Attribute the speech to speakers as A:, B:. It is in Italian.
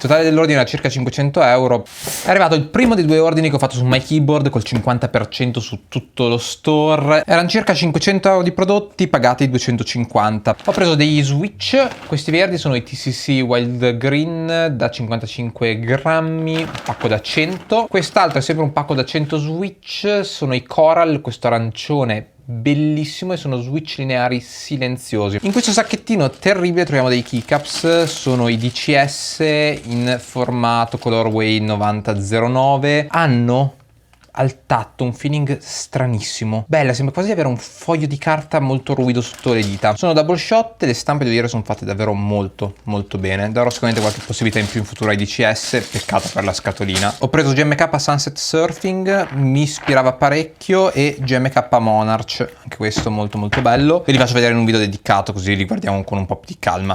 A: totale dell'ordine era circa 500 euro. È arrivato il primo dei 2 ordini che ho fatto su My Keyboard col 50% su tutto lo store. Erano circa 500 euro di prodotti pagati 250. Ho preso degli switch, questi verdi sono i TCC Wild Green da 55 grammi, un pacco da 100. Quest'altro è sempre un pacco da 100 switch, sono i Coral, questo arancione bellissimo, e sono switch lineari silenziosi. In questo sacchettino terribile troviamo dei keycaps, sono i DCS in formato colorway 9009, hanno al tatto un feeling stranissimo, bella, sembra quasi di avere un foglio di carta molto ruvido sotto le dita. Sono double shot e le stampe devo dire sono fatte davvero molto bene. Darò sicuramente qualche possibilità in più in futuro ai DCS, peccato per la scatolina. Ho preso GMK Sunset Surfing, mi ispirava parecchio, e GMK Monarch, anche questo molto bello. Ve li faccio vedere in un video dedicato così li guardiamo con un po' più di calma.